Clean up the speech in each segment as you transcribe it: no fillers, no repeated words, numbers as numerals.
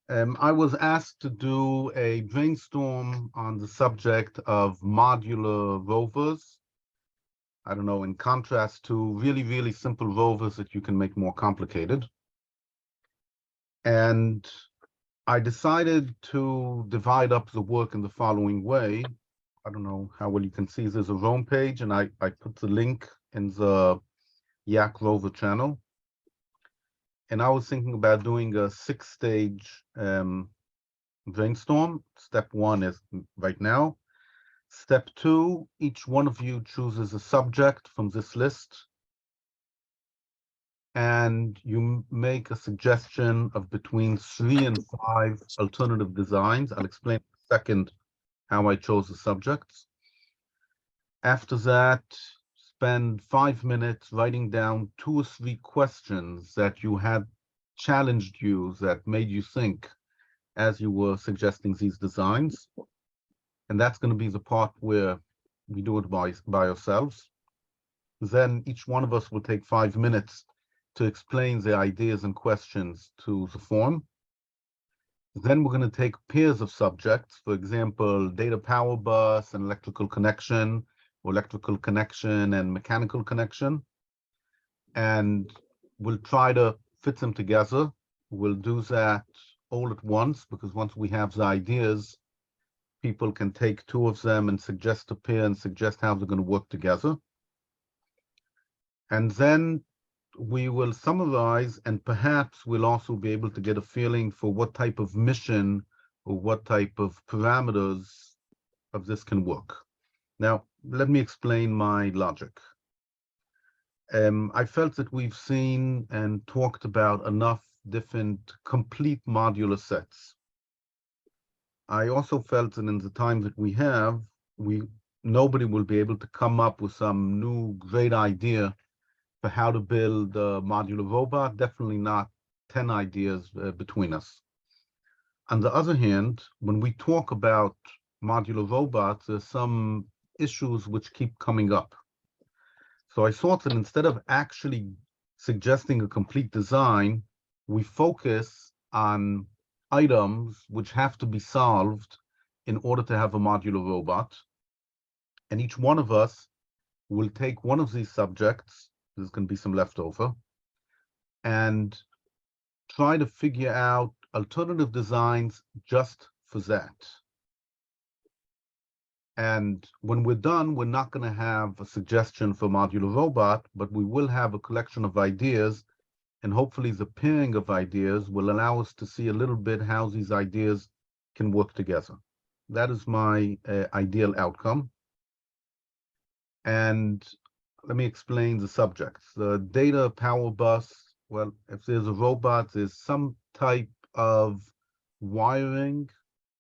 I was asked to do a brainstorm on the subject of modular rovers. I don't know, in contrast to really, really simple rovers that you can make more complicated. And I decided to divide up the work in the following way. I don't know how well you can see. There's a Rome page, and I put the link in the YakRover channel. And I was thinking about doing a 6-stage brainstorm. Step 1 is right now. Step 2, each one of you chooses a subject from this list, and you make a suggestion of between 3 and 5 alternative designs. I'll explain in a second how I chose the subjects. After that, spend 5 minutes writing down 2 or 3 questions that you had challenged you, that made you think as you were suggesting these designs. And that's going to be the part where we do it by ourselves. Then each one of us will take 5 minutes to explain the ideas and questions to the form. Then we're going to take pairs of subjects, for example, data power bus and electrical connection, or electrical connection and mechanical connection. And we'll try to fit them together. We'll do that all at once, because once we have the ideas, people can take 2 of them and suggest a pair and suggest how they're going to work together. And then we will summarize, and perhaps we'll also be able to get a feeling for what type of mission or what type of parameters of this can work. Now, let me explain my logic. I felt that we've seen and talked about enough different complete modular sets. I also felt that in the time that we have, nobody will be able to come up with some new great idea for how to build a modular robot, definitely not 10 ideas between us. On the other hand, when we talk about modular robots, there's some issues which keep coming up. So I thought that instead of actually suggesting a complete design, we focus on items which have to be solved in order to have a modular robot. And each one of us will take one of these subjects, there's going to be some leftover, and try to figure out alternative designs just for that. And when we're done, we're not going to have a suggestion for modular robot, but we will have a collection of ideas, and hopefully the pairing of ideas will allow us to see a little bit how these ideas can work together. That is my ideal outcome. And let me explain the subjects. The data power bus, well, if there's a robot, there's some type of wiring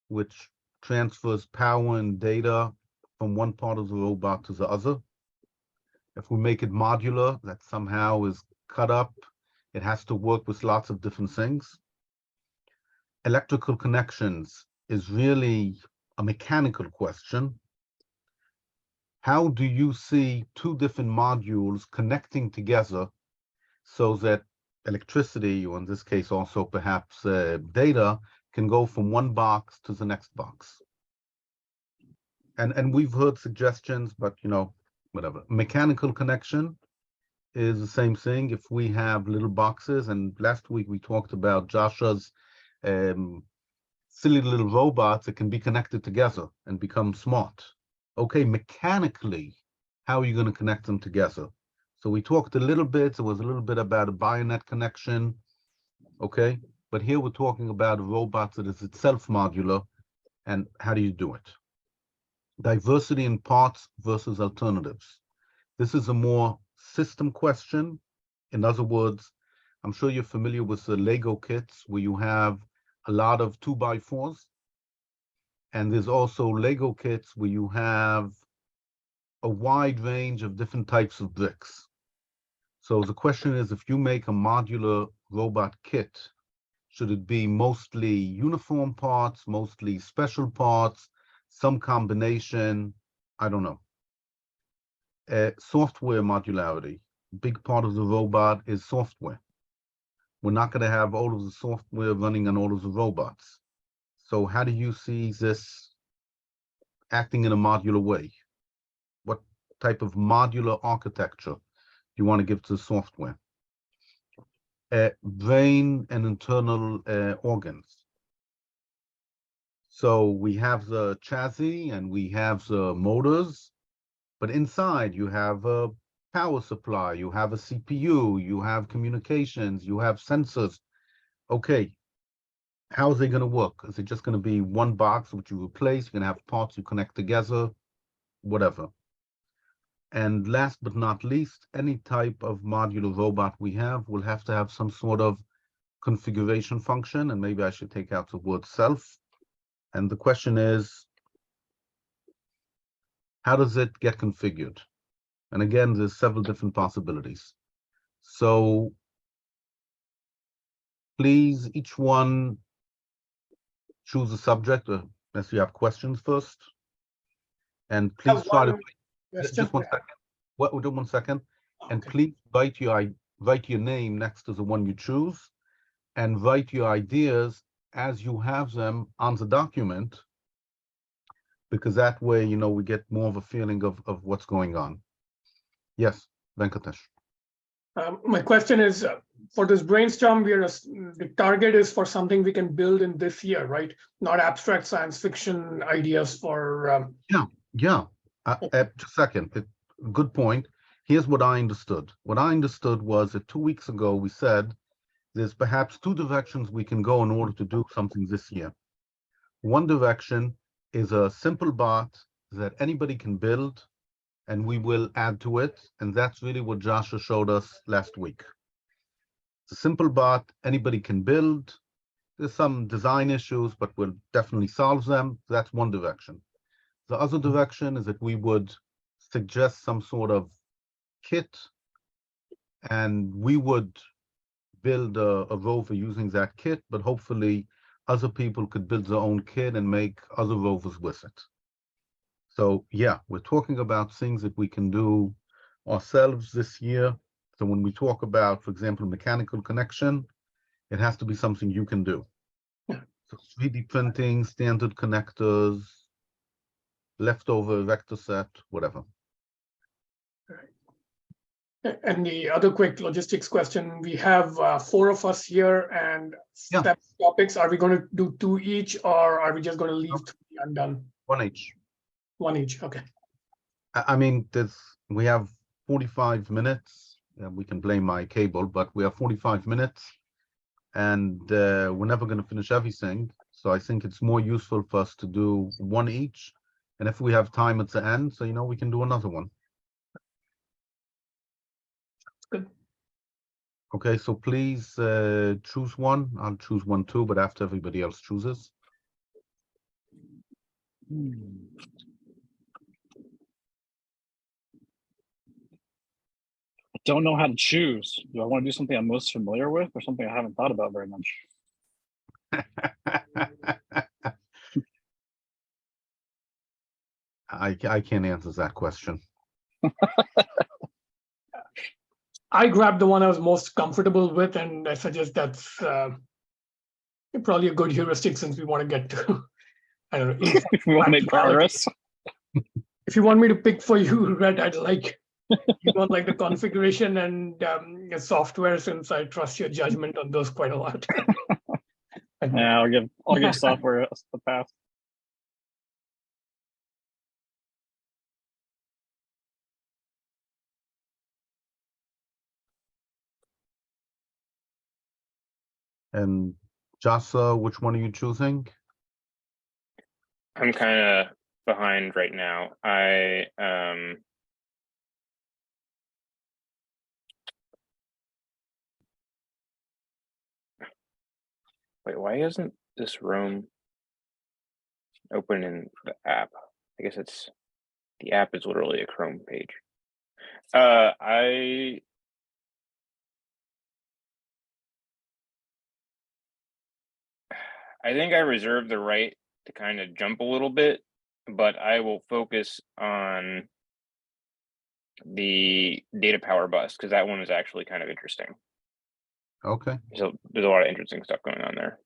which transfers power and data from one part of the robot to the other. If we make it modular, that somehow is cut up, it has to work with lots of different things. Electrical connections is really a mechanical question. How do you see 2 different modules connecting together so that electricity, or in this case also perhaps data, can go from one box to the next box? And we've heard suggestions, but whatever. Mechanical connection is the same thing. If we have little boxes, and last week we talked about Joshua's silly little robots that can be connected together and become smart. Okay, mechanically, how are you going to connect them together? So we talked a little bit, there was a little bit about a bayonet connection, okay? But here we're talking about a robot that is itself modular, and how do you do it? Diversity in parts versus alternatives. This is a more system question. In other words, I'm sure you're familiar with the Lego kits where you have a lot of 2x4s. And there's also Lego kits where you have a wide range of different types of bricks. So the question is, if you make a modular robot kit, should it be mostly uniform parts, mostly special parts, some combination? I don't know. Software modularity. Big part of the robot is software. We're not going to have all of the software running on all of the robots. So how do you see this acting in a modular way? What type of modular architecture do you want to give to the software? Brain and internal organs. So we have the chassis and we have the motors, but inside you have a power supply, you have a CPU, you have communications, you have sensors. Okay, how is it going to work? Is it just going to be one box which you replace? You're going to have parts you connect together, whatever. And last but not least, any type of modular robot we have will have to have some sort of configuration function, and maybe I should take out the word self. And the question is, how does it get configured? And again, there's several different possibilities. So please, each one choose a subject, unless you have questions first. And please try to, just 1 second. What, we'll do 1 second. Okay. And please write your name next to the one you choose, and write your ideas as you have them on the document, because that way, you know, we get more of a feeling of what's going on. Yes, Venkatesh. My question is, for this brainstorm, the target is for something we can build in this year, right? Not abstract science fiction ideas for... Yeah. Just a second. Good point. Here's what I understood. What I understood was that 2 weeks ago, we said there's perhaps 2 directions we can go in order to do something this year. One direction is a simple bot that anybody can build, and we will add to it. And that's really what Joshua showed us last week. It's a simple bot, anybody can build. There's some design issues, but we'll definitely solve them. That's one direction. The other direction is that we would suggest some sort of kit, and we would build a rover using that kit, but hopefully other people could build their own kit and make other rovers with it. So yeah, we're talking about things that we can do ourselves this year. So when we talk about, for example, mechanical connection, it has to be something you can do. Yeah. So 3D printing, standard connectors, leftover vector set, whatever. And the other quick logistics question, we have 4 of us here, and step topics, are we going to do 2 each, or are we just going to leave 3 undone? 1 each. 1 each, okay. I mean, we have 45 minutes. We can blame my cable, but we have 45 minutes, and we're never going to finish everything. So I think it's more useful for us to do 1 each. And if we have time at the end, so, you know, we can do another one. Good. Okay, so please choose one. I'll choose one too, but after everybody else chooses. I don't know how to choose. Do I want to do something I'm most familiar with, or something I haven't thought about very much? I can't answer that question. I grabbed the one I was most comfortable with, and I suggest that's probably a good heuristic, since we want to get to, I don't know. If we want to make progress. If you want me to pick for you, Red, I'd like, you want like the configuration and your software, since I trust your judgment on those quite a lot. Yeah, I'll give software a pass. And Jasa, which one are you choosing? I'm kind of behind right now. Wait, why isn't this room open in the app? I guess the app is literally a Chrome page. I think I reserve the right to kind of jump a little bit, but I will focus on the data power bus, because that one is actually kind of interesting. Okay. So there's a lot of interesting stuff going on there.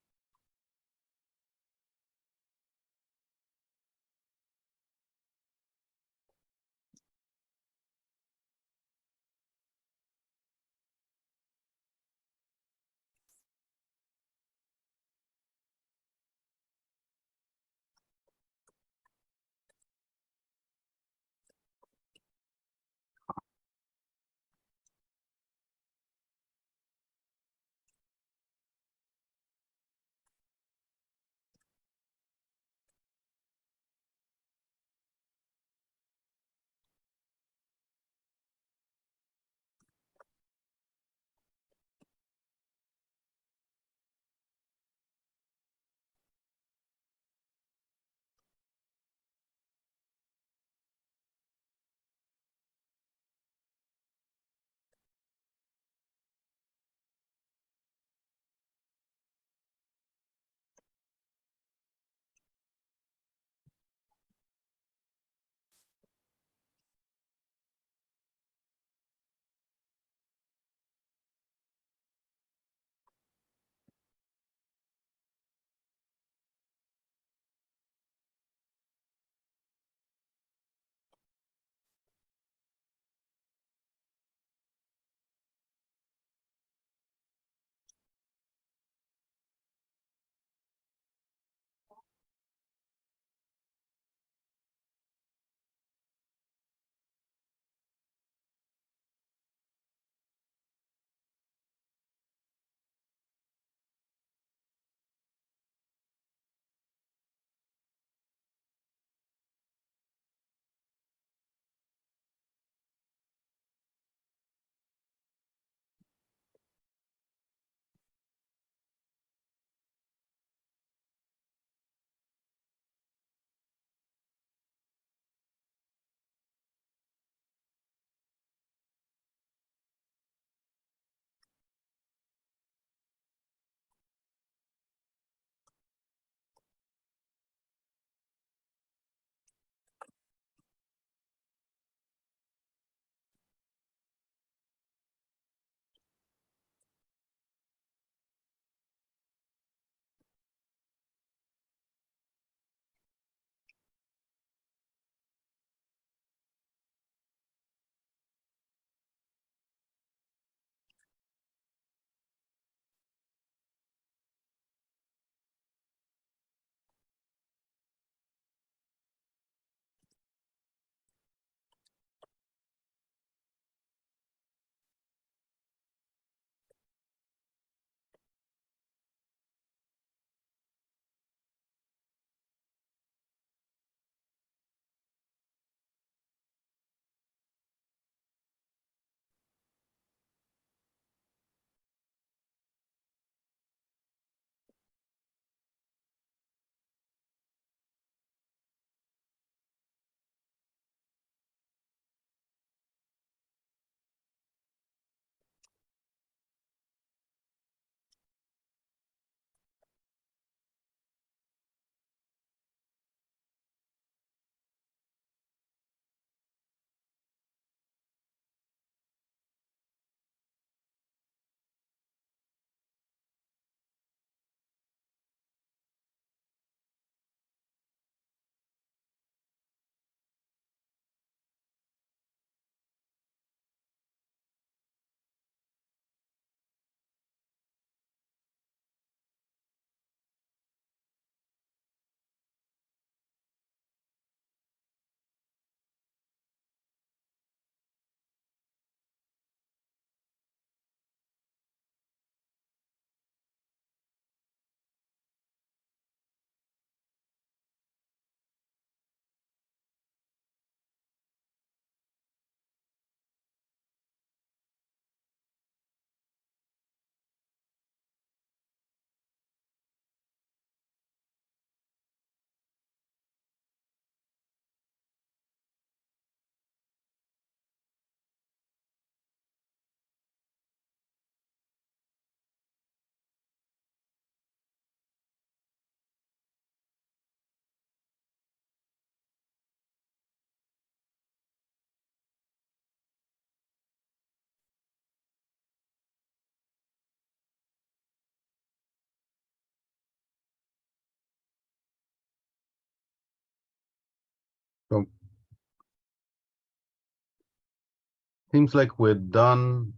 Seems like we're done,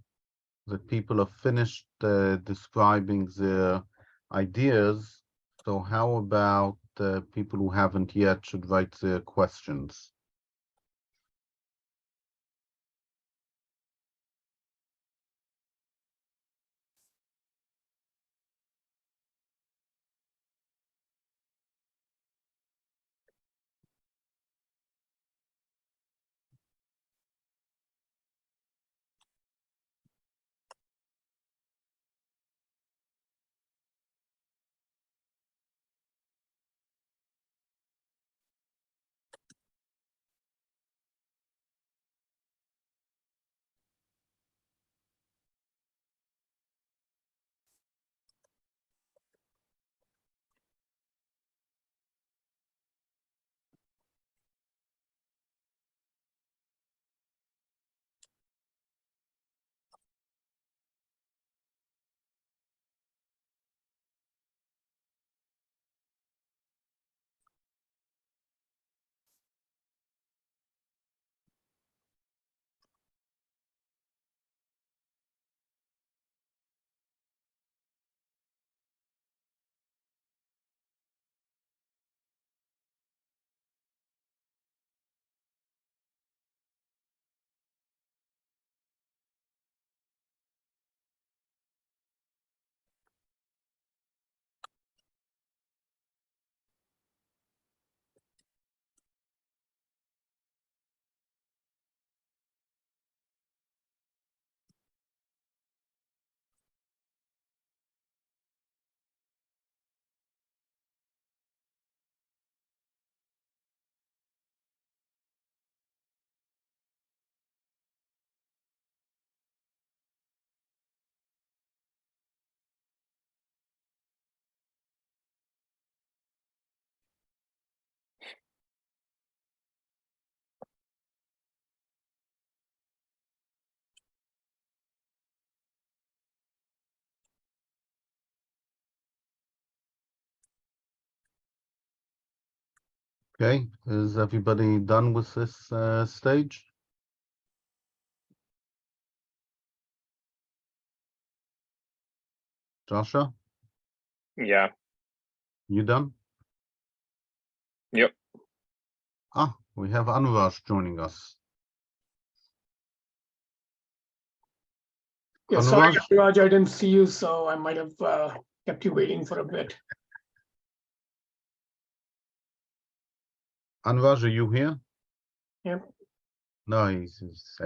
that people have finished describing their ideas. So how about people who haven't yet should write their questions? Okay, is everybody done with this stage? Joshua, Yeah. you done? Yep. Ah, we have Anuraj joining us. Yeah, sorry, Anuraj, Raj, I didn't see you, so I might have kept you waiting for a bit. Anuraj, are you here? Yeah, No, I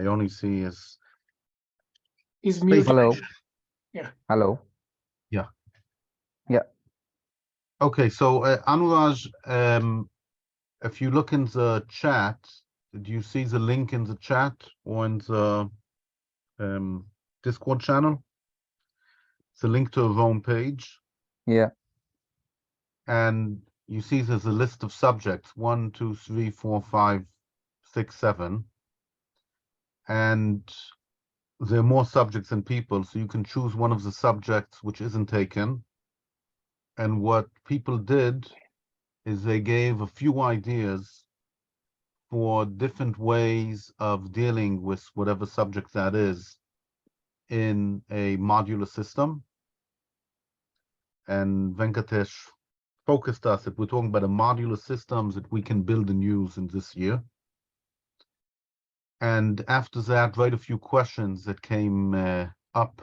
only see his he's face. muted. Hello. Yeah. Hello. Yeah. Yeah. Okay, so Anuraj, if you look in the chat, do you see the link in the chat or in the Discord channel? It's a link to a home page, Yeah. and you see there's a list of subjects, 1, 2, 3, 4, 5, 6, 7. And there are more subjects than people, so you can choose one of the subjects which isn't taken. And what people did is they gave a few ideas for different ways of dealing with whatever subject that is in a modular system. And Venkatesh focused us that we're talking about a modular systems that we can build and use in this year. And after that, write a few questions that came up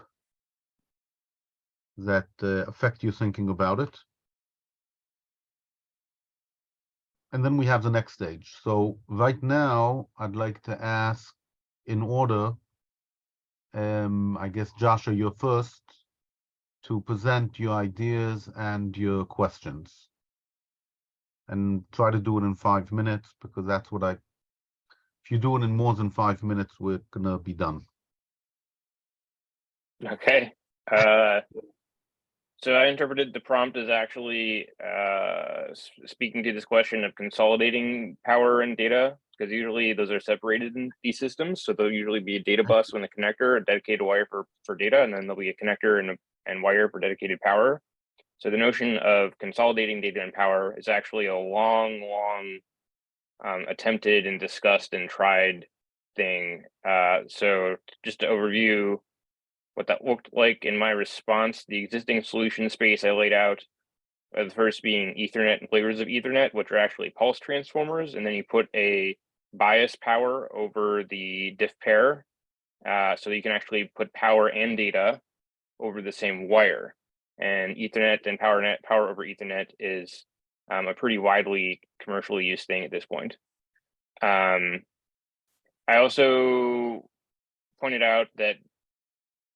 that affect you thinking about it. And then we have the next stage. So right now, I'd like to ask in order, I guess, Joshua, you're first to present your ideas and your questions. And try to do it in 5 minutes, because that's what if you do it in more than 5 minutes, we're gonna be done. Okay. So I interpreted the prompt as actually speaking to this question of consolidating power and data, because usually those are separated in these systems. So there'll usually be a data bus with a connector, a dedicated wire for data, and then there'll be a connector and wire for dedicated power. So the notion of consolidating data and power is actually a long attempted and discussed and tried thing. So just to overview what that looked like in my response, the existing solution space I laid out, the first being Ethernet and flavors of Ethernet, which are actually pulse transformers, and then you put a bias power over the diff pair, so you can actually put power and data over the same wire. And Ethernet and power over Ethernet is a pretty widely commercially used thing at this point. I also pointed out that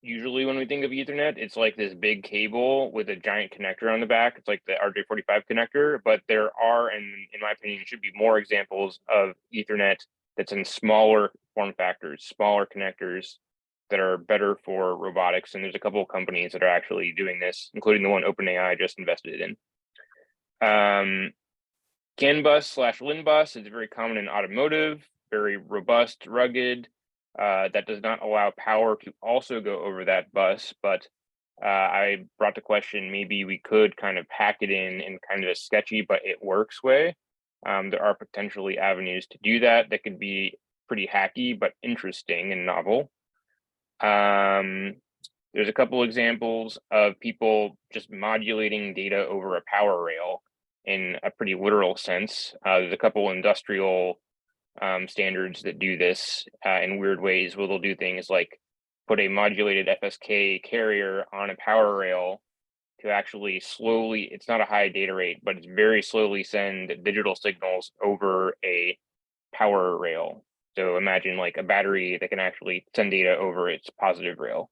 usually when we think of Ethernet, it's like this big cable with a giant connector on the back. It's like the RJ45 connector, but there are, and in my opinion, should be more examples of Ethernet that's in smaller form factors, smaller connectors that are better for robotics. And there's a couple of companies that are actually doing this, including the one OpenAI just invested in. CAN bus / LIN bus is very common in automotive, very robust, rugged. That does not allow power to also go over that bus, but I brought the question, maybe we could kind of pack it in kind of a sketchy, but it works way. There are potentially avenues to do that could be pretty hacky, but interesting and novel. There's a couple examples of people just modulating data over a power rail in a pretty literal sense. There's a couple industrial standards that do this in weird ways, where they'll do things like put a modulated FSK carrier on a power rail to actually slowly, it's not a high data rate, but it's very slowly send digital signals over a power rail. So imagine like a battery that can actually send data over its positive rail.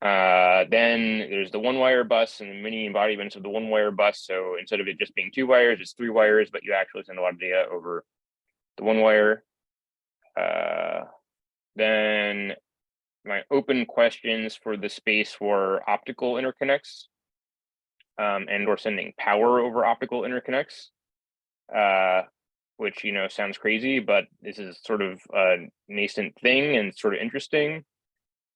Then there's the one wire bus and the many embodiments of the one wire bus. So instead of it just being 2 wires, it's 3 wires, but you actually send a lot of data over the one wire. Then my open questions for the space were optical interconnects and or sending power over optical interconnects, which, you know, sounds crazy, but this is sort of a nascent thing and sort of interesting.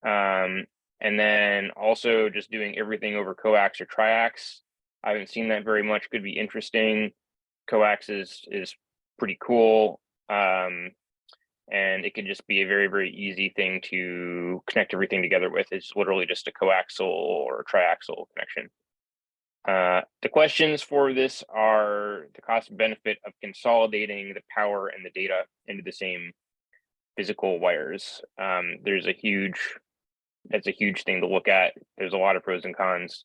And then also just doing everything over coax or triax. I haven't seen that very much, could be interesting. Coax is pretty cool. And it could just be a very, very easy thing to connect everything together with. It's literally just a coaxial or triaxial connection. The questions for this are the cost benefit of consolidating the power and the data into the same physical wires. That's a huge thing to look at. There's a lot of pros and cons.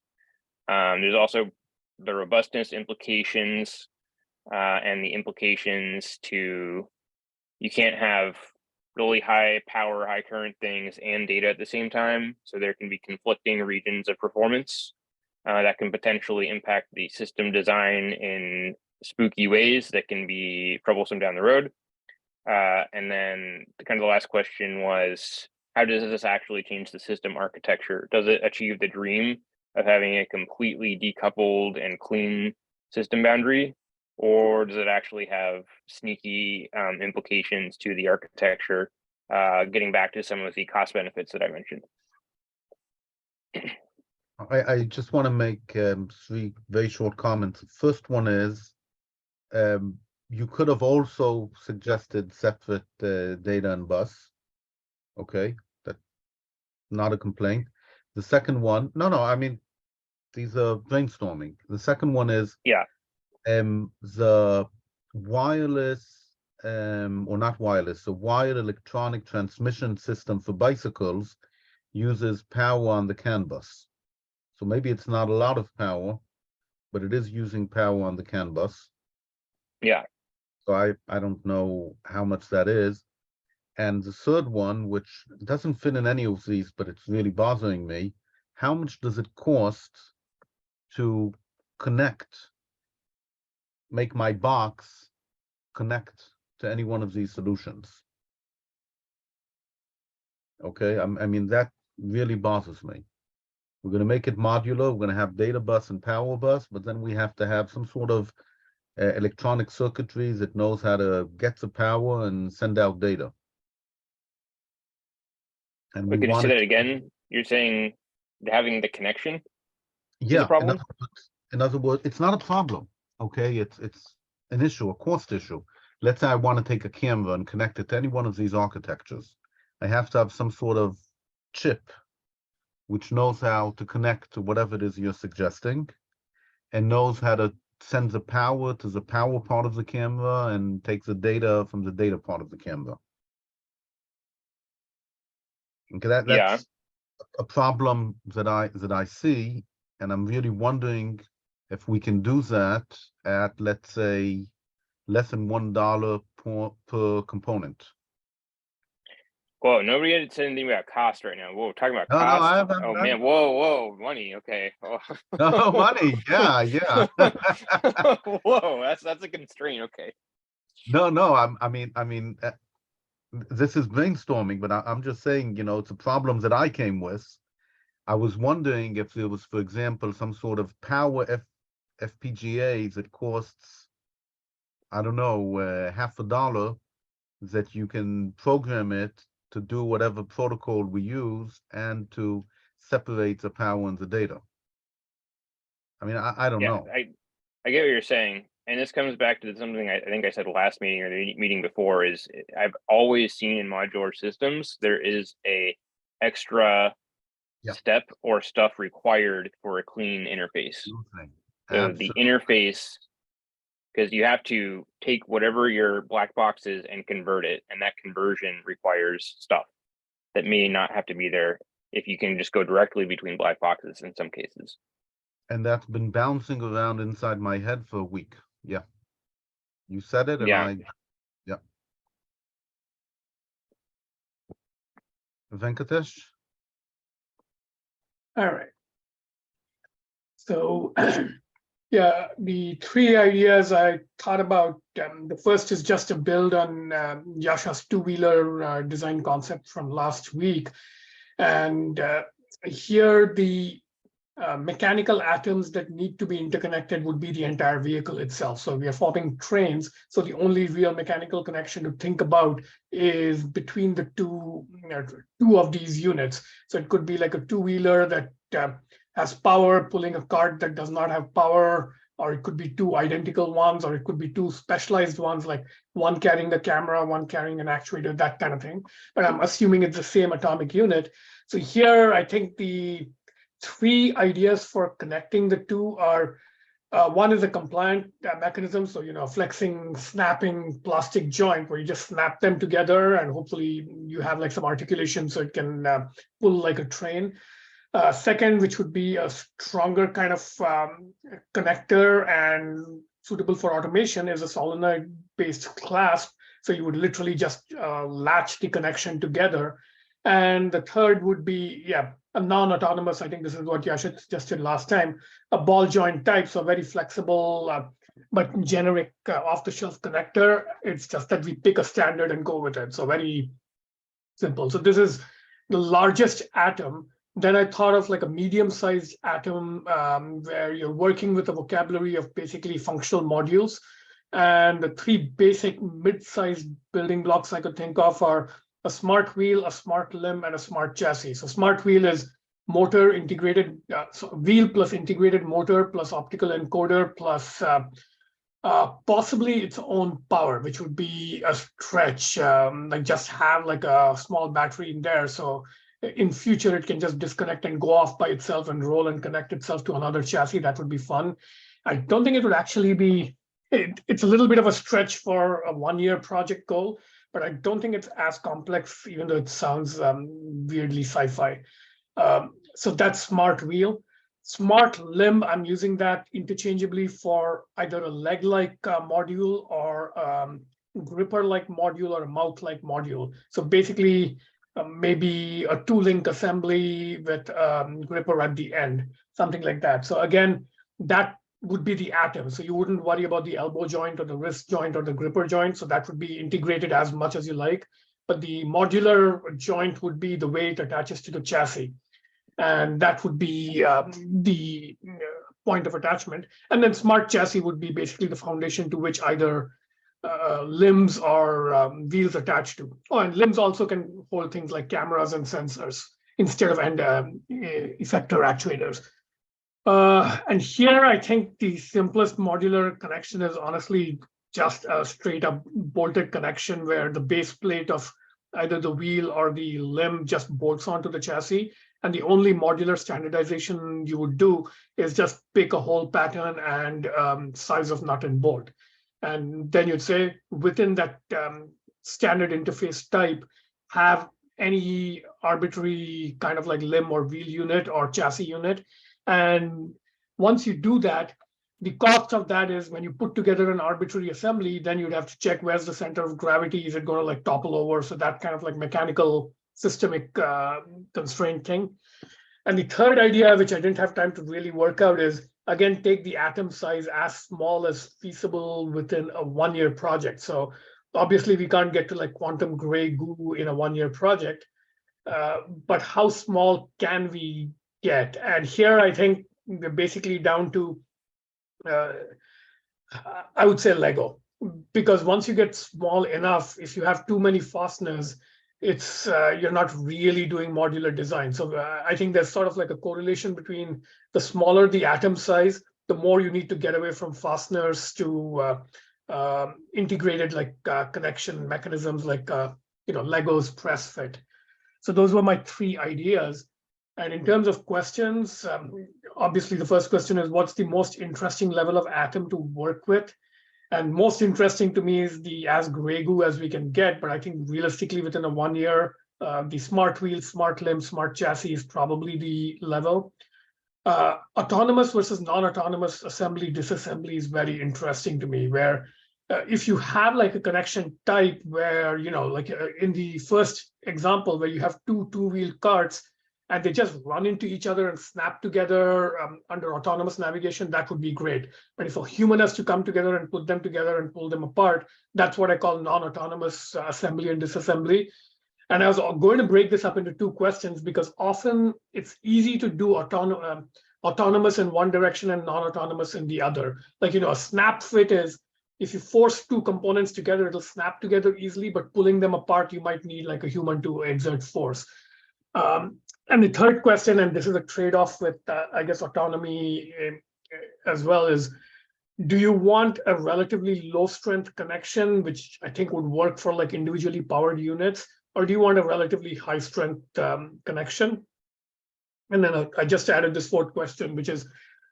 There's also the robustness implications and the implications to, you can't have really high power, high current things and data at the same time. So there can be conflicting regions of performance that can potentially impact the system design in spooky ways that can be troublesome down the road. And then the last question was, how does this actually change the system architecture? Does it achieve the dream of having a completely decoupled and clean system boundary? Or does it actually have sneaky implications to the architecture, getting back to some of the cost benefits that I mentioned? I just want to make 3 very short comments. First one is, you could have also suggested separate data and bus. Okay, that's not a complaint. The second one, no, I mean, these are brainstorming. The second one is, the wireless, or not wireless, the wired electronic transmission system for bicycles uses power on the CAN bus. So maybe it's not a lot of power, but it is using power on the CAN bus. Yeah. So I don't know how much that is. And the third one, which doesn't fit in any of these, but it's really bothering me, how much does it cost to make my box connect to any one of these solutions? Okay, I mean, that really bothers me. We're going to make it modular. We're going to have data bus and power bus, but then we have to have some sort of electronic circuitry that knows how to get the power and send out data. And But could you say that again? You're saying having the connection? Yeah, problem? in other words, it's not a problem. Okay, it's an issue, a cost issue. let's say I want to take a camera and connect it to any one of these architectures. I have to have some sort of chip which knows how to connect to whatever it is you're suggesting and knows how to send the power to the power part of the camera and takes the data from the data part of the camera. Okay, that's Yeah. a problem that I see, and I'm really wondering if we can do that at, let's say, less than $1 per component. Whoa, nobody had said anything about cost right now. Whoa, talking about No, cost. I'm Oh man, whoa, money. Okay. Oh. no money. Yeah. Whoa, that's a constraint. Okay. No. I mean, this is brainstorming, but I'm just saying, it's a problem that I came with. I was wondering if there was, for example, some sort of power FPGA that costs, I don't know, $50 that you can program it to do whatever protocol we use and to separate the power and the data. I mean, I don't know. I get what you're saying. And this comes back to something I think I said last meeting or the meeting before is I've always seen in modular systems, there is a extra step or stuff required for a clean interface. So the interface, because you have to take whatever your black box is and convert it. And that conversion requires stuff that may not have to be there if you can just go directly between black boxes in some cases. And that's been bouncing around inside my head for a week. Yeah. You said it, and Yeah. Venkatesh? All right. So, yeah, the three ideas I thought about, the first is just a build on Yasha's two-wheeler design concept from last week. And here the mechanical atoms that need to be interconnected would be the entire vehicle itself. So we are swapping trains. So the only real mechanical connection to think about is between the two of these units. So it could be like a two-wheeler that has power pulling a cart that does not have power, or it could be two identical ones, or it could be two specialized ones, like one carrying the camera, one carrying an actuator, that kind of thing. But I'm assuming it's the same atomic unit. So here, I think the three ideas for connecting the two are, one is a compliant mechanism. So, flexing, snapping plastic joint where you just snap them together and hopefully you have like some articulation so it can pull like a train. Second, which would be a stronger kind of connector and suitable for automation, is a solenoid-based clasp. So you would literally just latch the connection together. And the third would be, a non-autonomous, I think this is what Yasha suggested last time, a ball joint type, so very flexible, but generic off-the-shelf connector. It's just that we pick a standard and go with it. So very simple. So this is the largest atom. Then I thought of like a medium-sized atom where you're working with a vocabulary of basically functional modules. And the three basic mid-sized building blocks I could think of are a smart wheel, a smart limb, and a smart chassis. So smart wheel is motor integrated, so wheel plus integrated motor plus optical encoder plus possibly its own power, which would be a stretch, like just have like a small battery in there. So in future, it can just disconnect and go off by itself and roll and connect itself to another chassis. That would be fun. I don't think it would actually be, it's a little bit of a stretch for a one-year project goal, but I don't think it's as complex, even though it sounds weirdly sci-fi. So that's smart wheel. Smart limb, I'm using that interchangeably for either a leg-like module or gripper-like module or a mouth-like module. So basically, maybe a two-link assembly with gripper at the end, something like that. So again, that would be the atom. So you wouldn't worry about the elbow joint or the wrist joint or the gripper joint. So that would be integrated as much as you like. But the modular joint would be the way it attaches to the chassis. And that would be the point of attachment. And then smart chassis would be basically the foundation to which either limbs or wheels attached to. Oh, and limbs also can hold things like cameras and sensors instead of effector actuators. And here, I think the simplest modular connection is honestly just a straight up bolted connection where the base plate of either the wheel or the limb just bolts onto the chassis. And the only modular standardization you would do is just pick a hole pattern and size of nut and bolt. And then you'd say within that standard interface type, have any arbitrary kind of like limb or wheel unit or chassis unit. And once you do that, the cost of that is when you put together an arbitrary assembly, then you'd have to check where's the center of gravity. Is it going to like topple over? So that kind of like mechanical systemic constraint thing. And the third idea, which I didn't have time to really work out, is again, take the atom size as small as feasible within a 1-year project. So obviously we can't get to like quantum gray goo in a 1-year project, but how small can we get? And here I think we're basically down to, I would say Lego, because once you get small enough, if you have too many fasteners, it's you're not really doing modular design. So I think there's sort of like a correlation between the smaller the atom size, the more you need to get away from fasteners to integrated like connection mechanisms like Legos press fit. So those were my 3 ideas. And in terms of questions, obviously the first question is what's the most interesting level of atom to work with? And most interesting to me is the as gray goo as we can get, but I think realistically within a 1 year, the smart wheel, smart limb, smart chassis is probably the level. Autonomous versus non-autonomous assembly, disassembly is very interesting to me, where if you have like a connection type where, like in the first example where you have 2 two-wheel carts and they just run into each other and snap together under autonomous navigation, that would be great. But if a human has to come together and put them together and pull them apart, that's what I call non-autonomous assembly and disassembly. And I was going to break this up into 2 questions because often it's easy to do autonomous in one direction and non-autonomous in the other. Like, a snap fit is, if you force 2 components together, it'll snap together easily, but pulling them apart, you might need like a human to exert force. And the third question, and this is a trade-off with, I guess, autonomy as well, is do you want a relatively low-strength connection, which I think would work for like individually powered units, or do you want a relatively high-strength connection? And then I just added this 4th question, which is,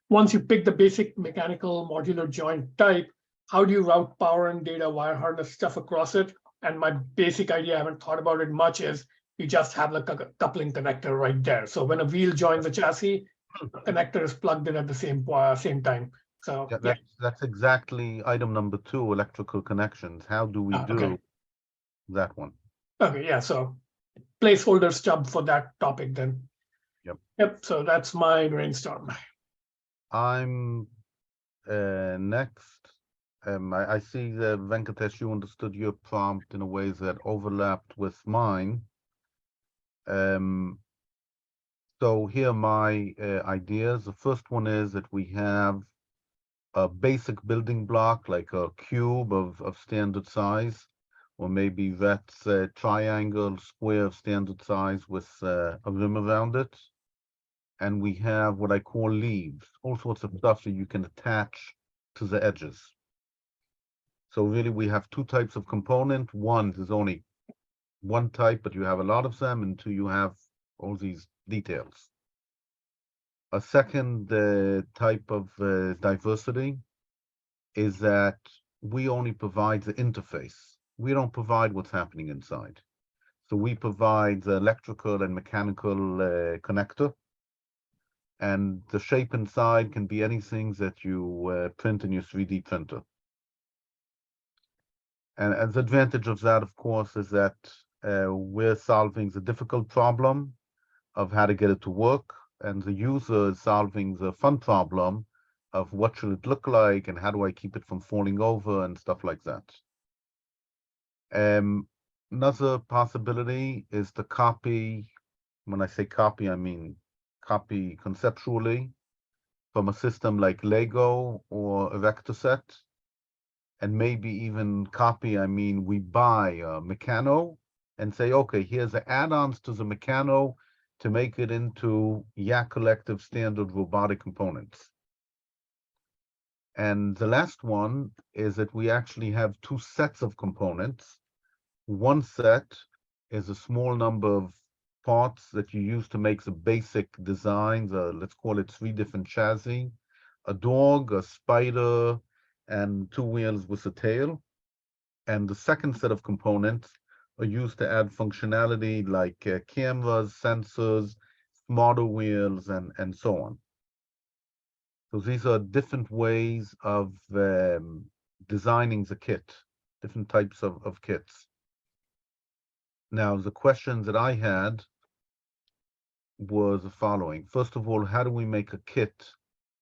once you pick the basic mechanical modular joint type, how do you route power and data wire harness stuff across it? And my basic idea, I haven't thought about it much, is you just have like a coupling connector right there. So when a wheel joins a chassis, a connector is plugged in at the same time. So Yeah, that's exactly item number 2, electrical connections. How do we do that one? Okay, yeah, so placeholder stub for that topic then. Yep, so that's my brainstorm. I'm next. I see that Venkatesh, you understood your prompt in a way that overlapped with mine. So here are my ideas. The first one is that we have a basic building block, like a cube of standard size, or maybe that's a triangle, square of standard size with a rim around it. And we have what I call leaves, all sorts of stuff that you can attach to the edges. So really we have 2 types of component. One is only one type, but you have a lot of them, and 2, you have all these details. A second type of diversity is that we only provide the interface. We don't provide what's happening inside. So we provide the electrical and mechanical connector, and the shape inside can be anything that you print in your 3D printer. And the advantage of that, of course, is that we're solving the difficult problem of how to get it to work, and the user is solving the fun problem of what should it look like and how do I keep it from falling over and stuff like that. Another possibility is to copy. When I say copy, I mean copy conceptually from a system like Lego or a vector set. And maybe even copy, I mean, we buy a Meccano and say, okay, here's the add-ons to the Meccano to make it into YAK Collective standard robotic components. And the last one is that we actually have two sets of components. One set is a small number of parts that you use to make the basic designs. Let's call it 3 different chassis: a dog, a spider, and 2 wheels with a tail. And the second set of components are used to add functionality like cameras, sensors, smarter wheels, and so on. So these are different ways of designing the kit, different types of kits. Now, the questions that I had was the following. First of all, how do we make a kit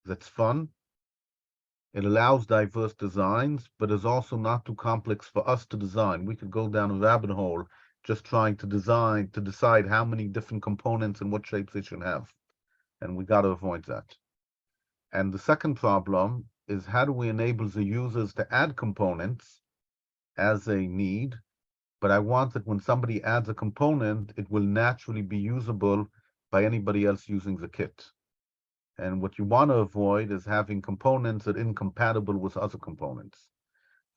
that's fun? It allows diverse designs, but is also not too complex for us to design. We could go down a rabbit hole just trying to decide how many different components and what shapes they should have. And we got to avoid that. And the second problem is, how do we enable the users to add components as they need? But I want that when somebody adds a component, it will naturally be usable by anybody else using the kit. And what you want to avoid is having components that are incompatible with other components.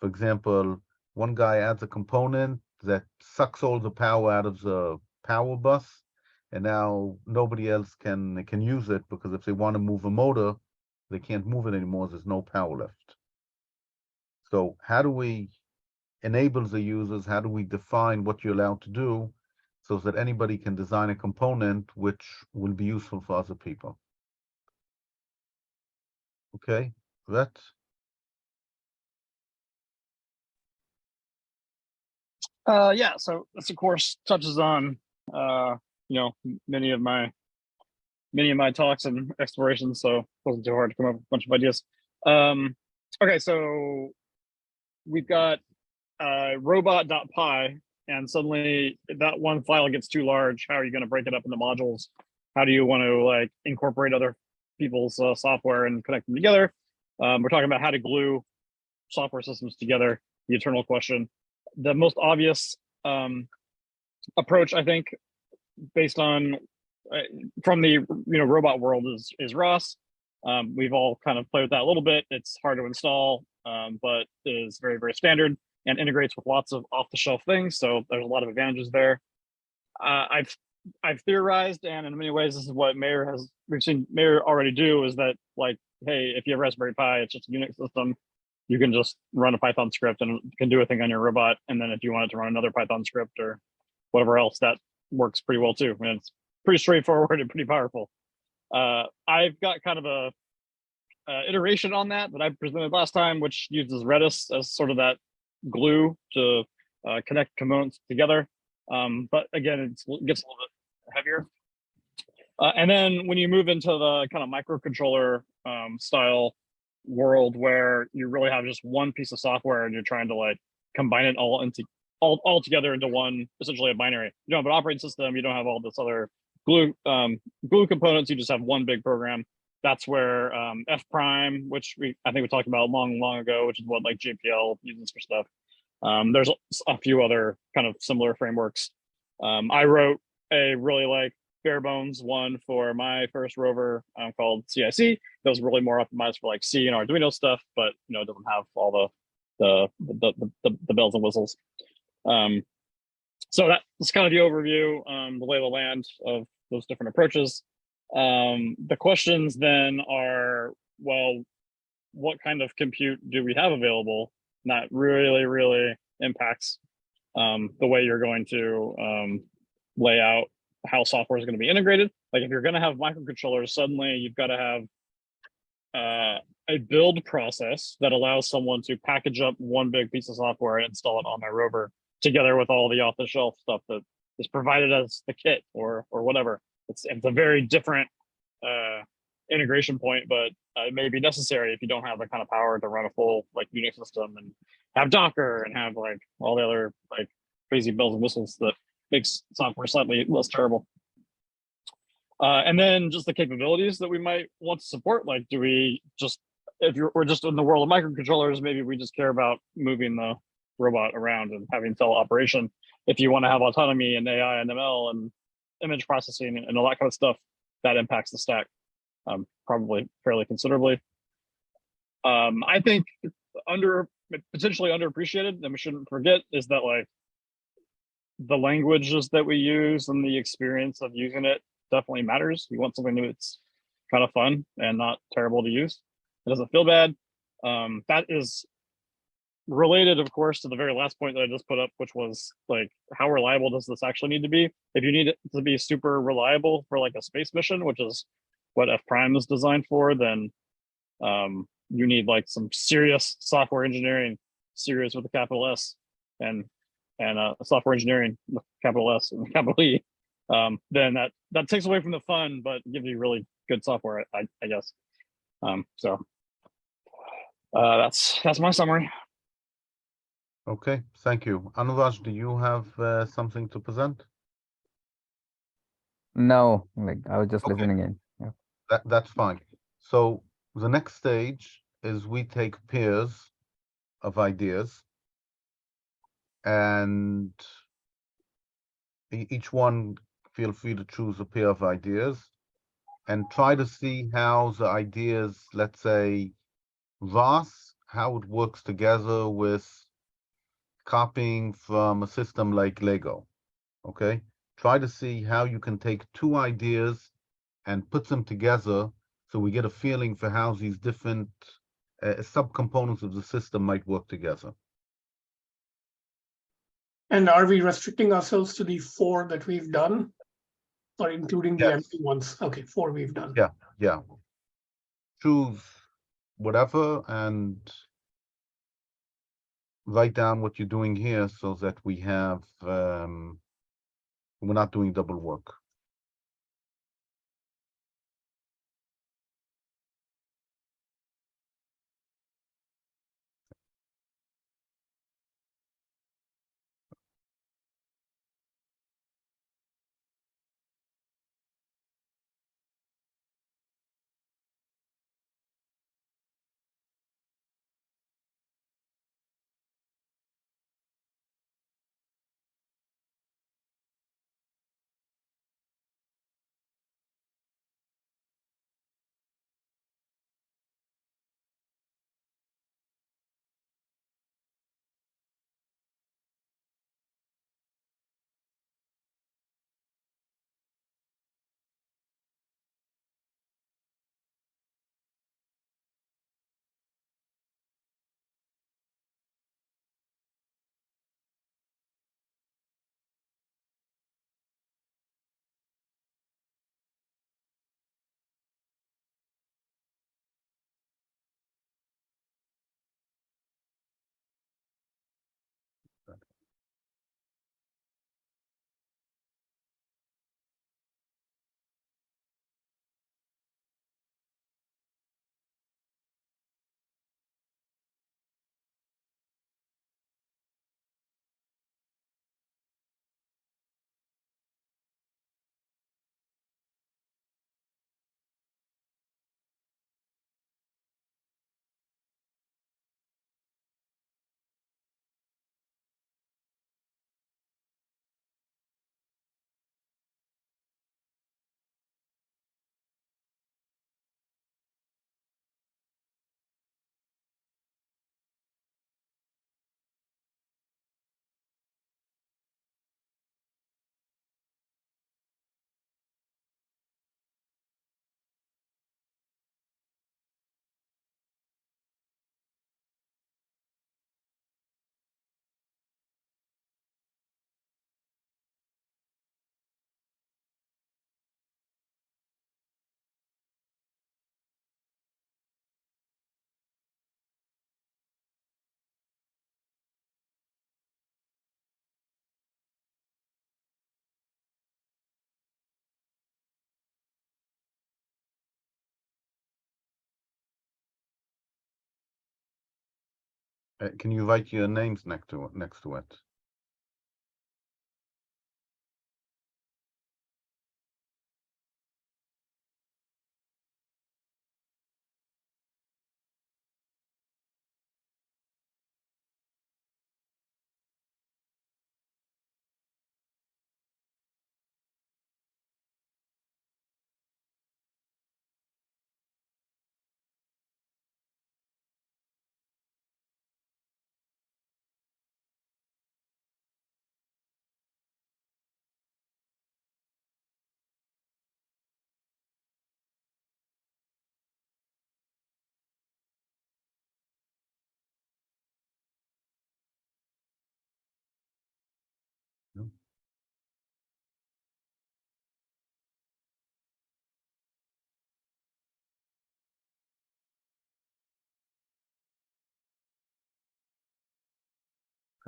For example, one guy adds a component that sucks all the power out of the power bus, and now nobody else can use it, because if they want to move a motor, they can't move it anymore. There's no power left. So how do we enable the users? How do we define what you're allowed to do so that anybody can design a component which will be useful for other people? Okay, that. Yeah, so this of course touches on many of my talks and explorations, so it wasn't too hard to come up with a bunch of ideas. Okay, so we've got robot.py, and suddenly that one file gets too large. How are you going to break it up into modules? How do you want to like incorporate other people's software and connect them together? We're talking about how to glue software systems together, the eternal question. The most obvious approach, I think, based on from the robot world is ROS. We've all kind of played with that a little bit. It's hard to install, but is very, very standard and integrates with lots of off-the-shelf things. So there's a lot of advantages there. I've theorized, and in many ways, this is what we've seen Mayor already do, is that, like, hey, if you have Raspberry Pi, it's just a Unix system. You can just run a Python script and it can do a thing on your robot. And then if you want it to run another Python script or whatever else, that works pretty well too. And it's pretty straightforward and pretty powerful. I've got kind of a iteration on that I presented last time, which uses Redis as sort of that glue to connect components together. But again, it gets a little bit heavier. And then when you move into the kind of microcontroller style world, where you really have just one piece of software and you're trying to like combine it all together into one, essentially a binary. You don't have an operating system, you don't have all this other glue components, you just have one big program. That's where F prime, which I think we talked about long ago, which is what like JPL uses for stuff. There's a few other kind of similar frameworks. I wrote a really like bare bones one for my first rover called CIC. That was really more optimized for like C and Arduino stuff, but it doesn't have all the bells and whistles. So that's kind of the overview, the lay of the land of those different approaches. The questions then are, well, what kind of compute do we have available? And that really impacts the way you're going to lay out how software is going to be integrated. Like if you're going to have microcontrollers, suddenly you've got to have a build process that allows someone to package up one big piece of software and install it on their rover, together with all the off-the-shelf stuff that is provided as the kit or whatever. It's a very different integration point, but it may be necessary if you don't have the kind of power to run a full like Unix system and have Docker and have like all the other like crazy bells and whistles that makes software slightly less terrible. And then just the capabilities that we might want to support. Like, do we just, we're just in the world of microcontrollers, maybe we just care about moving the robot around and having teleoperation. If you want to have autonomy and AI and ML and image processing and all that kind of stuff, that impacts the stack probably fairly considerably. I think potentially underappreciated, and we shouldn't forget, is that like the languages that we use and the experience of using it definitely matters. You want something that's kind of fun and not terrible to use. It doesn't feel bad. That is related, of course, to the very last point that I just put up, which was like, how reliable does this actually need to be? If you need it to be super reliable for like a space mission, which is what F Prime is designed for, then you need like some serious software engineering, serious with a capital S, and software engineering with capital S and capital E. Then that takes away from the fun, but gives you really good software, I guess. So that's my summary. Okay, thank you. Anuraj, do you have something to present? No, like I was just Okay. listening in. Yeah. That's fine. So the next stage is we take pairs of ideas, and each one feel free to choose a pair of ideas and try to see how the ideas, let's say, VAS, how it works together with copying from a system like Lego. Okay, try to see how you can take two ideas and put them together so we get a feeling for how these different subcomponents of the system might work together. And are we restricting ourselves to the 4 that we've done, or including the Yes. empty ones? Okay, 4 we've done. Yeah. Choose whatever and write down what you're doing here so that we have, we're not doing double work. Can you write your names next to it?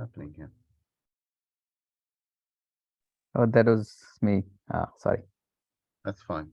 happening here? Oh, that was me. Sorry. That's fine.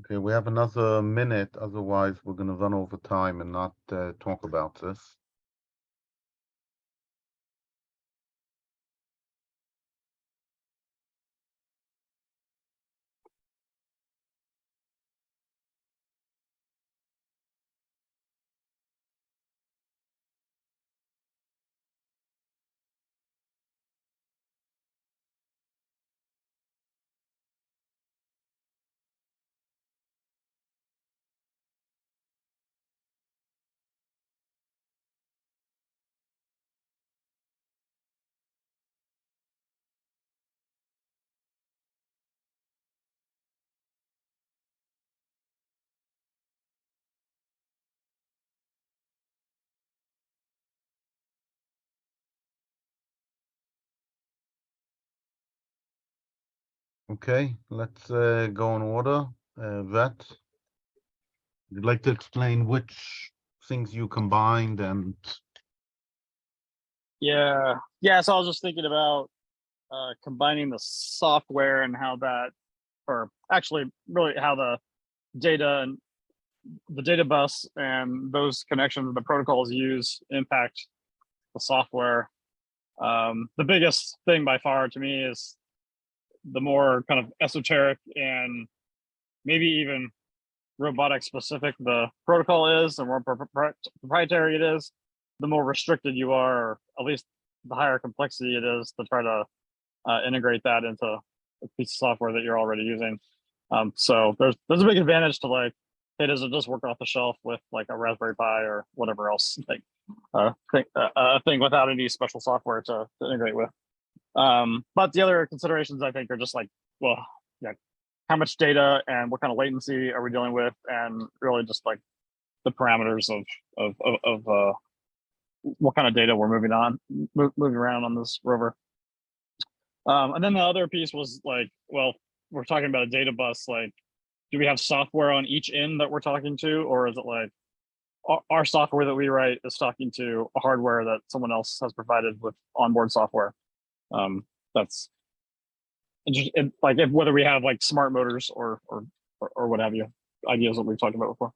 Okay, we have another minute, otherwise we're gonna run over time and not talk about this. Okay, let's go in order. Vet, you'd like to explain which things you combined and Yeah. So I was just thinking about combining the software and how that, or actually really how the data and the data bus and those connections the protocols use impact the software. The biggest thing by far to me is the more kind of esoteric and maybe even robotic specific the protocol is, the more proprietary it is, the more restricted you are, or at least the higher complexity it is to try to integrate that into a piece of software that you're already using. So there's a big advantage to like, hey, does it just work off the shelf with like a Raspberry Pi or whatever else like thing without any special software to integrate with. But the other considerations I think are just like, well, yeah, how much data and what kind of latency are we dealing with, and really just like the parameters of what kind of data we're moving around on this rover. And then the other piece was like, well, we're talking about a data bus. Like, do we have software on each end that we're talking to, or is it like our software that we write is talking to a hardware that someone else has provided with onboard software? That's interesting, like whether we have like smart motors or what have you, ideas that we've talked about before.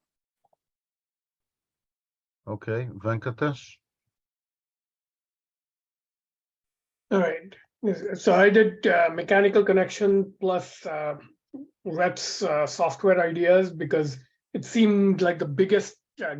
Okay, Venkatesh? All right. So I did mechanical connection plus Rhett's software ideas because it seemed like the biggest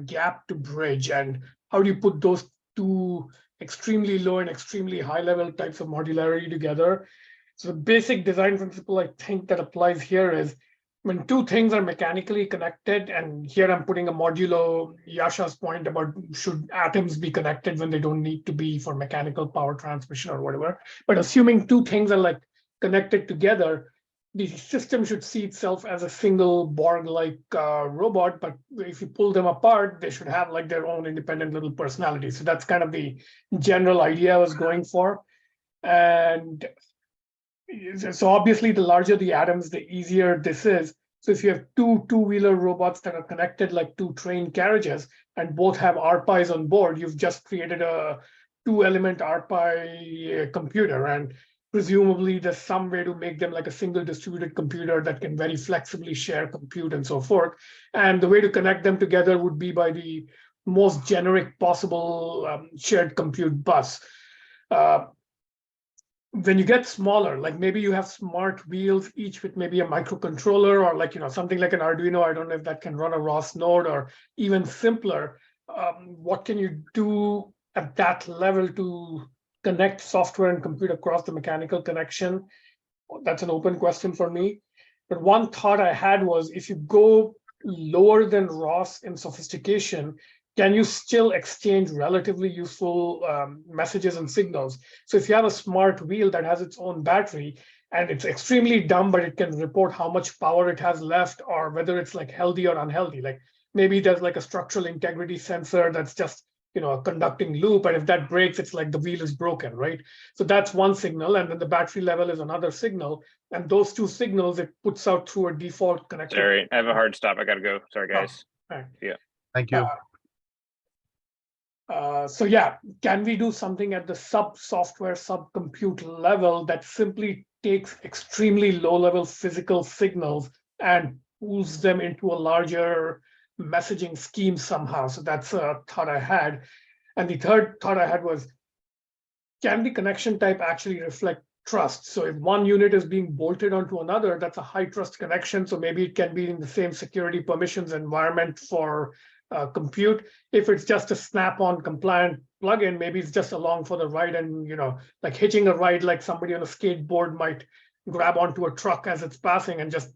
gap to bridge. And how do you put those two extremely low and extremely high level types of modularity together? So the basic design principle I think that applies here is when two things are mechanically connected, and here I'm putting a modulo Yasha's point about should atoms be connected when they don't need to be for mechanical power transmission or whatever. But assuming two things are like connected together, the system should see itself as a single Borg-like robot. But if you pull them apart, they should have like their own independent little personality. So that's kind of the general idea I was going for. And so obviously the larger the atoms, the easier this is. So if you have two-wheeler robots that are connected like two train carriages and both have RPIs on board, you've just created a two-element RPI computer. And presumably there's some way to make them like a single distributed computer that can very flexibly share compute and so forth. And the way to connect them together would be by the most generic possible shared compute bus. When you get smaller, like maybe you have smart wheels, each with maybe a microcontroller or like, something like an Arduino. I don't know if that can run a ROS node or even simpler. What can you do at that level to connect software and compute across the mechanical connection? That's an open question for me. But one thought I had was if you go lower than ROS in sophistication, can you still exchange relatively useful messages and signals? So if you have a smart wheel that has its own battery and it's extremely dumb, but it can report how much power it has left or whether it's like healthy or unhealthy. Like maybe there's like a structural integrity sensor that's just a conducting loop, and if that breaks, it's like the wheel is broken, right? So that's one signal, and then the battery level is another signal, and those two signals it puts out through a default connector. Sorry, I have a hard stop. I gotta go. Sorry, guys. Oh, right. Yeah. Thank you. So yeah, can we do something at the sub-software, sub-compute level that simply takes extremely low-level physical signals and pulls them into a larger messaging scheme somehow? So that's a thought I had. And the third thought I had was, can the connection type actually reflect trust? So if one unit is being bolted onto another, that's a high trust connection. So maybe it can be in the same security permissions environment for compute. If it's just a snap-on compliant plugin, maybe it's just along for the ride, and like hitching a ride, like somebody on a skateboard might grab onto a truck as it's passing and just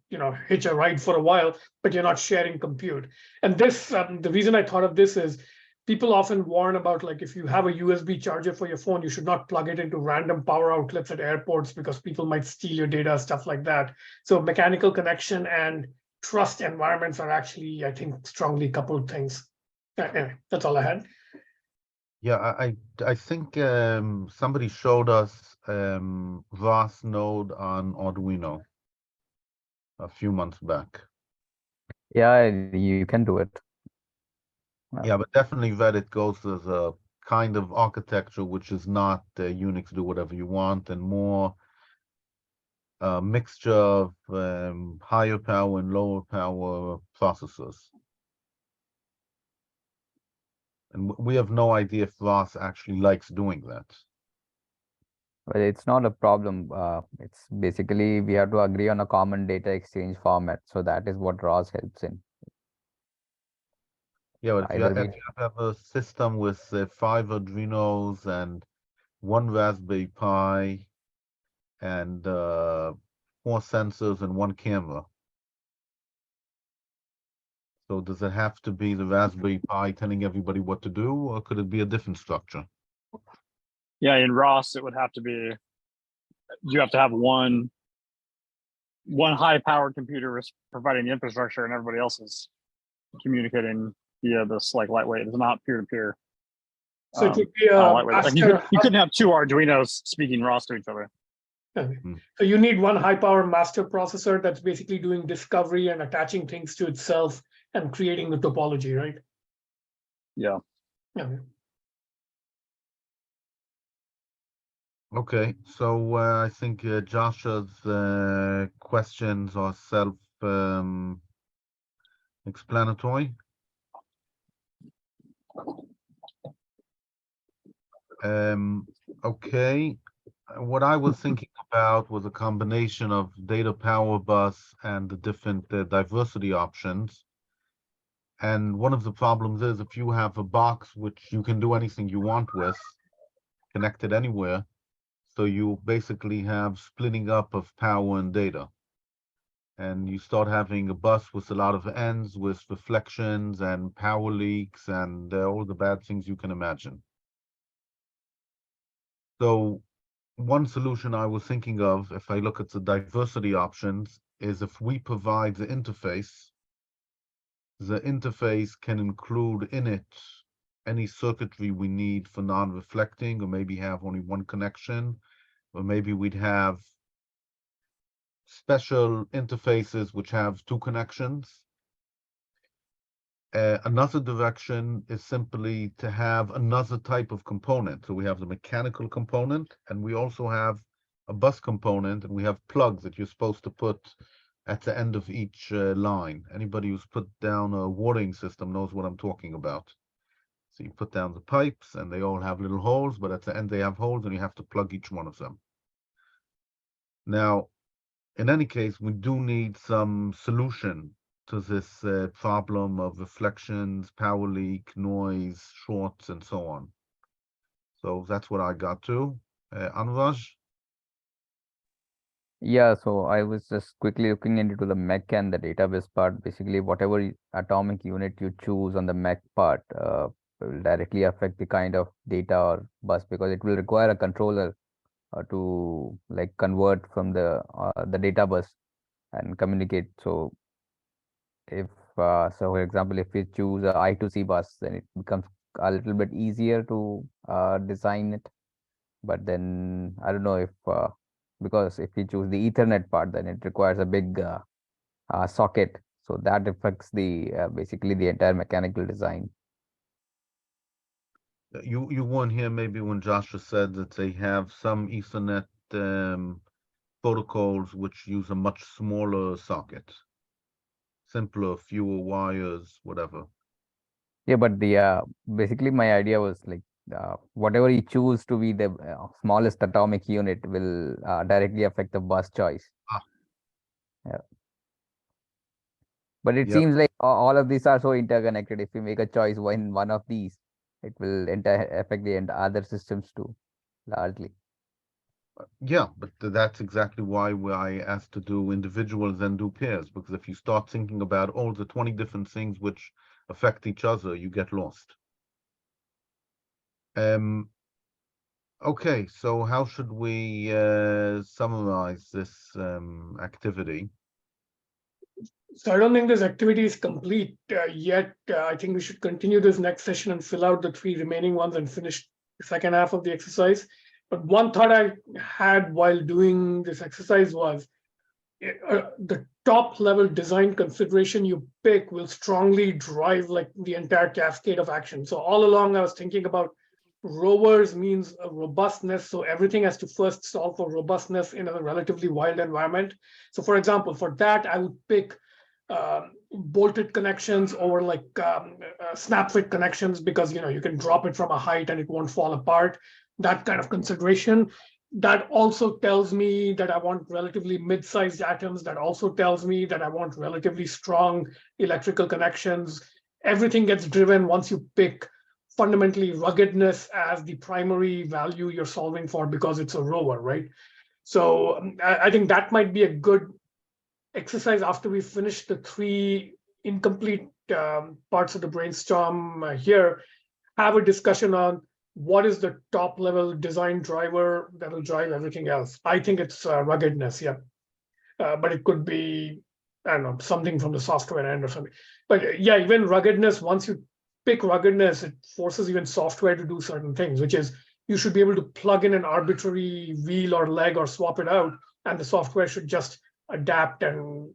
hitch a ride for a while, but you're not sharing compute. And this, the reason I thought of this is people often warn about, like, if you have a USB charger for your phone, you should not plug it into random power outlets at airports because people might steal your data, stuff like that. So mechanical connection and trust environments are actually, I think, strongly coupled things. Anyway, that's all I had. Yeah, I think somebody showed us ROS node on Arduino a few months back. Yeah, you can do it. Yeah, but definitely Reddit goes as a kind of architecture which is not Unix do whatever you want, and more a mixture of higher power and lower power processors. And we have no idea if ROS actually likes doing that. Well, it's not a problem. It's basically we have to agree on a common data exchange format. So that is what ROS helps in. Yeah, but if Either you have a system with 5 Arduinos and 1 Raspberry Pi and 4 sensors and 1 camera. So does it have to be the Raspberry Pi telling everybody what to do, or could it be a different structure? Yeah, in ROS, it would have to be, you have to have one high-powered computer providing the infrastructure, and everybody else is communicating via this like lightweight. It's not peer-to-peer. So it would be a Like you couldn't have 2 Arduinos speaking ROS to each other. So you need one high-power master processor that's basically doing discovery and attaching things to itself and creating the topology, right? Yeah. Yeah. Okay, so I think Josh's questions are self-explanatory. Okay. What I was thinking about was a combination of data power bus and the different diversity options. And one of the problems is if you have a box which you can do anything you want with, connected anywhere, so you basically have splitting up of power and data. And you start having a bus with a lot of ends with reflections and power leaks and all the bad things you can imagine. So one solution I was thinking of, if I look at the diversity options, is if we provide the interface can include in it any circuitry we need for non-reflecting, or maybe have only one connection, or maybe we'd have special interfaces which have two connections. Another direction is simply to have another type of component. So we have the mechanical component, and we also have a bus component, and we have plugs that you're supposed to put at the end of each line. Anybody who's put down a watering system knows what I'm talking about. So you put down the pipes, and they all have little holes, but at the end they have holes, and you have to plug each one of them. Now, in any case, we do need some solution to this problem of reflections, power leak, noise, shorts, and so on. So that's what I got to. Anuraj? Yeah, so I was just quickly looking into the mech and the database part. Basically, whatever atomic unit you choose on the mech part will directly affect the kind of data or bus, because it will require a controller to like convert from the data bus and communicate. So if so for example, if we choose a I2C bus, then it becomes a little bit easier to design it. But then I don't know if because if we choose the Ethernet part, then it requires a big socket, so that affects the basically the entire mechanical design. You weren't here maybe when Joshua said that they have some Ethernet protocols which use a much smaller socket, simpler, fewer wires, whatever. Yeah, but the basically my idea was like whatever you choose to be the smallest atomic unit will directly affect the bus choice. Ah. Yeah. But it Yep. seems like all of these are so interconnected. If you make a choice in one of these, it will affect the other systems too, largely. Yeah, but that's exactly why I asked to do individuals and do pairs, because if you start thinking about all the 20 different things which affect each other, you get lost. Okay, so how should we summarize this activity? So I don't think this activity is complete yet. I think we should continue this next session and fill out the 3 remaining ones and finish the second half of the exercise. But one thought I had while doing this exercise was the top level design consideration you pick will strongly drive like the entire cascade of action. So all along I was thinking about rovers means a robustness. So everything has to first solve for robustness in a relatively wild environment. So for example, for that, I would pick bolted connections over like snap fit connections, because you can drop it from a height and it won't fall apart. That kind of consideration. That also tells me that I want relatively mid-sized atoms. That also tells me that I want relatively strong electrical connections. Everything gets driven once you pick fundamentally ruggedness as the primary value you're solving for, because it's a rover, right? So I think that might be a good exercise after we finish the 3 incomplete parts of the brainstorm here. Have a discussion on what is the top level design driver that will drive everything else. I think it's ruggedness, yeah. But it could be, I don't know, something from the software end or something. But yeah, even ruggedness, once you pick ruggedness, it forces even software to do certain things, which is you should be able to plug in an arbitrary wheel or leg or swap it out, and the software should just adapt and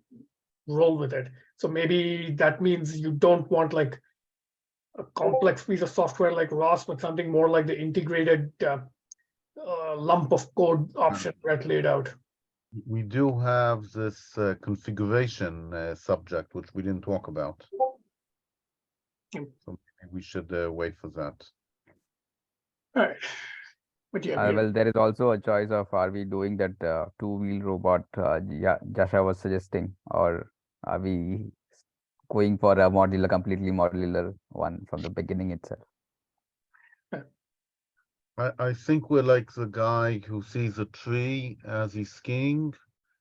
roll with it. So maybe that means you don't want like a complex piece of software like ROS, but something more like the integrated lump of code option Brett laid out. We do have this configuration subject, which we didn't talk about. Yep. So maybe we should wait for that. All right. But yeah, Well, there is also a choice of are we doing that two-wheel robot Jasha was suggesting, or are we going for a modular, completely modular one from the beginning itself? I think we're like the guy who sees a tree as he's skiing,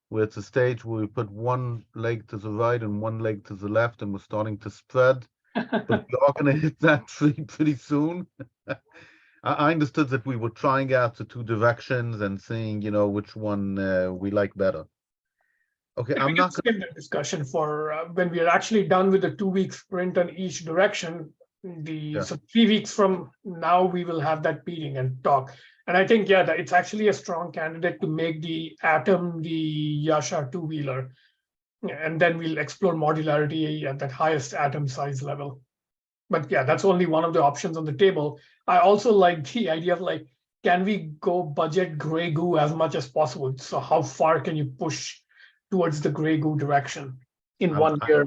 where it's a stage where we put one leg to the right and one leg to the left, and we're starting to spread. But we are going to hit that tree pretty soon. I understood that we were trying out the two directions and seeing, which one we like better. Okay, I'm not going skip the discussion for when we are actually done with the 2-week sprint on each direction. So 3 weeks from now, we will have that meeting and talk. And I think, that it's actually a strong candidate to make the Atom the Yasha two-wheeler. And then we'll explore modularity at that highest atom size level. But yeah, that's only one of the options on the table. I also like the idea of can we go budget gray goo as much as possible? So how far can you push towards the gray goo direction in 1 year?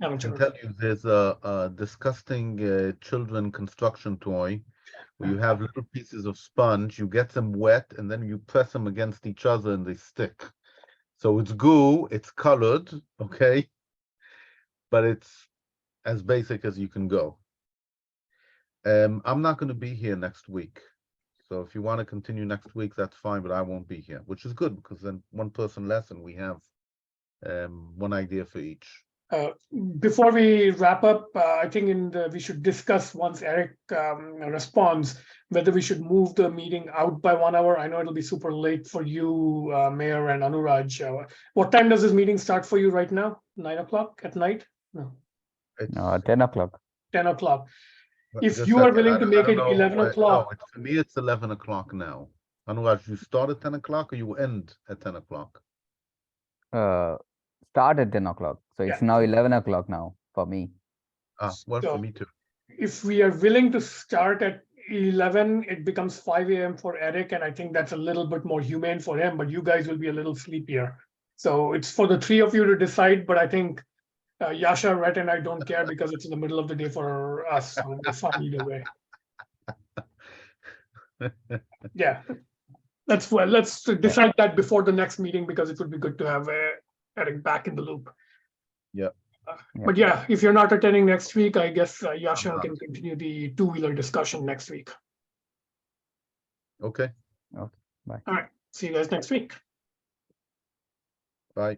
I can tell you there's a disgusting children construction toy where you have little pieces of sponge, you get them wet, and then you press them against each other and they stick. So it's goo, it's colored, okay? But it's as basic as you can go. I'm not going to be here next week. So if you want to continue next week, that's fine, but I won't be here, which is good because then one person less and we have one idea for each. Before we wrap up, I think we should discuss once Eric responds whether we should move the meeting out by 1 hour. I know it'll be super late for you, Mayor and Anuraj. What time does this meeting start for you right now? 9 o'clock at night? No. It's 10 o'clock. 10 o'clock. But If just you are second, willing I to don't- make I don't it know, 11 no, o'clock. for me, it's 11 o'clock now. Anuraj, you start at 10 o'clock or you end at 10 o'clock? Start at 10 o'clock. So it's Yeah. now 11 o'clock now for me. Well, So- for me too. If we are willing to start at 11, it becomes 5 a.m. for Eric, and I think that's a little bit more humane for him, but you guys will be a little sleepier. So it's for the three of you to decide, but I think Yasha, Rhett, and I don't care because it's in the middle of the day for us, so we're fine either way. Yeah, let's decide that before the next meeting because it would be good to have Eric back in the loop. Yeah. But yeah, if you're not attending next week, I guess Yasha not. can continue the two-wheeler discussion next week. Okay, All right, see you guys next week. bye.